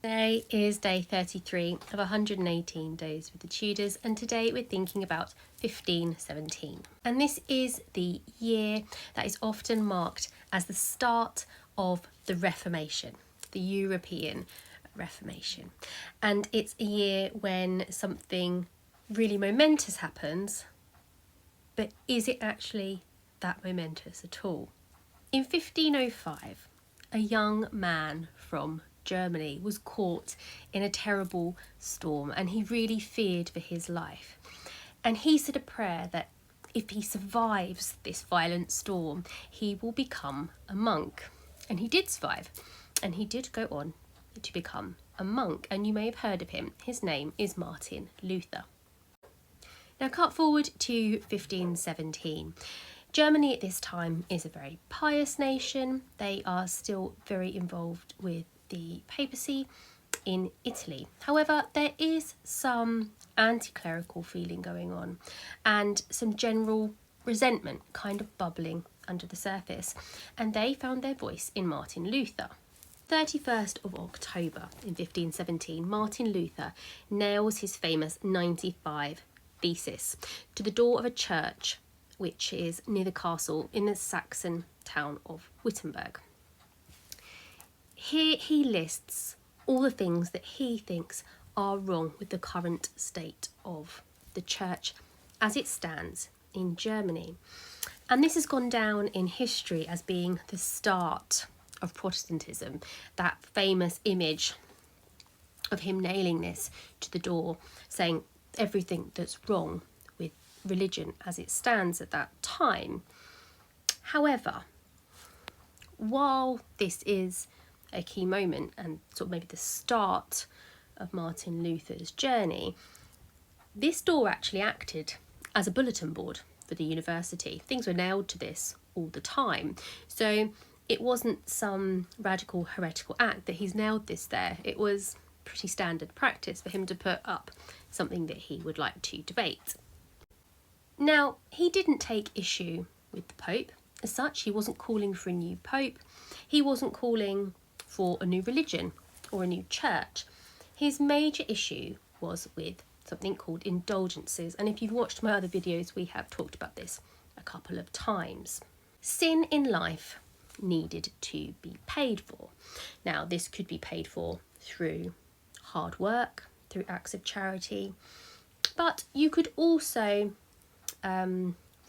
Today is day 33 of 118 days with the Tudors, and today we're thinking about 1517. And this is the year that is often marked as the start of the Reformation, the European Reformation. And it's a year when something really momentous happens, but is it actually that momentous at all? In 1505, a young man from Germany was caught in a terrible storm and he really feared for his life. And he said a prayer that if he survives this violent storm, he will become a monk. And he did survive, and he did go on to become a monk. And you may have heard of him. His name is Martin Luther. Now cut forward to 1517. Germany at this time is a very pious nation. They are still very involved with the papacy in Italy. However, there is some anti-clerical feeling going on and some general resentment kind of bubbling under the surface, and they found their voice in Martin Luther. 31st of October in 1517, Martin Luther nails his famous 95 thesis to the door of a church which is near the castle in the Saxon town of Wittenberg. Here he lists all the things that he thinks are wrong with the current state of the church as it stands in Germany. And this has gone down in history as being the start of Protestantism, that famous image of him nailing this to the door, saying everything that's wrong with religion as it stands at that time. However, while this is a key moment and sort of maybe the start of Martin Luther's journey, this door actually acted as a bulletin board for the university. Things were nailed to this all the time. So it wasn't some radical heretical act that he's nailed this there. It was pretty standard practice for him to put up something that he would like to debate. Now, he didn't take issue with the Pope as such. He wasn't calling for a new Pope. He wasn't calling for a new religion or a new church. His major issue was with something called indulgences, and if you've watched my other videos, we have talked about this a couple of times. Sin in life needed to be paid for. Now, this could be paid for through hard work, through acts of charity, but you could also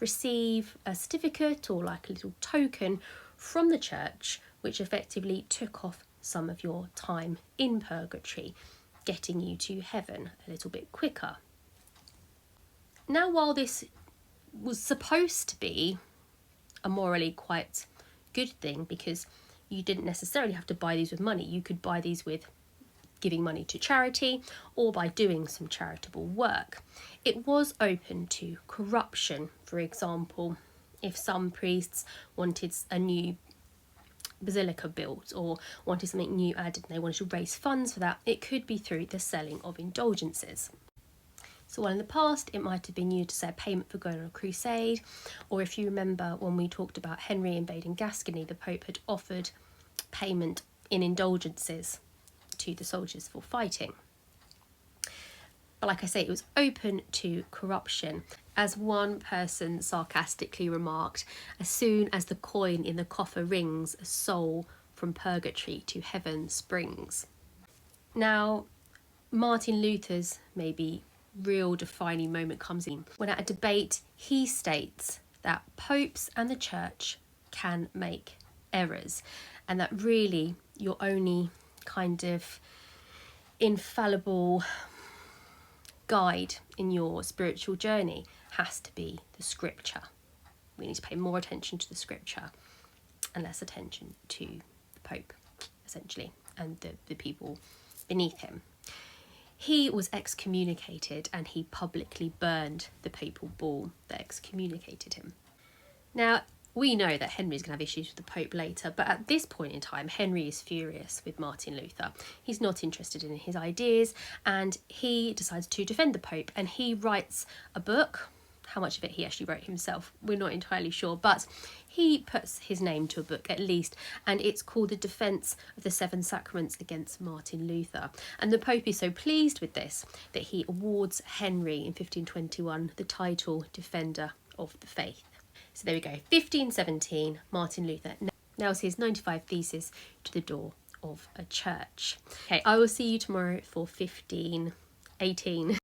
receive a certificate or like a little token from the church, which effectively took off some of your time in purgatory, getting you to heaven a little bit quicker. Now, while this was supposed to be a morally quite good thing, because you didn't necessarily have to buy these with money, you could buy these with giving money to charity or by doing some charitable work, it was open to corruption. For example, if some priests wanted a new basilica built or wanted something new added and they wanted to raise funds for that, it could be through the selling of indulgences. So while in the past it might have been used to say a payment for going on a crusade, or if you remember when we talked about Henry invading Gascony, the Pope had offered payment in indulgences to the soldiers for fighting. But like I say, it was open to corruption. As one person sarcastically remarked, as soon as the coin in the coffer rings, a soul from purgatory to heaven springs. Now, Martin Luther's maybe real defining moment comes in when at a debate he states that popes and the church can make errors, and that really your only kind of infallible guide in your spiritual journey has to be the scripture. We need to pay more attention to the scripture and less attention to the Pope, essentially, and the people beneath him. He was excommunicated and he publicly burned the papal bull that excommunicated him. Now, we know that Henry's going to have issues with the Pope later, but at this point in time, Henry is furious with Martin Luther. He's not interested in his ideas, and he decides to defend the Pope, and he writes a book, how much of it he actually wrote himself, we're not entirely sure, but he puts his name to a book at least, and it's called The Defence of the Seven Sacraments against Martin Luther. And the Pope is so pleased with this that he awards Henry in 1521 the title Defender of the Faith. So there we go, 1517, Martin Luther nails his 95 Theses to the door of a church. Okay, I will see you tomorrow for 1518.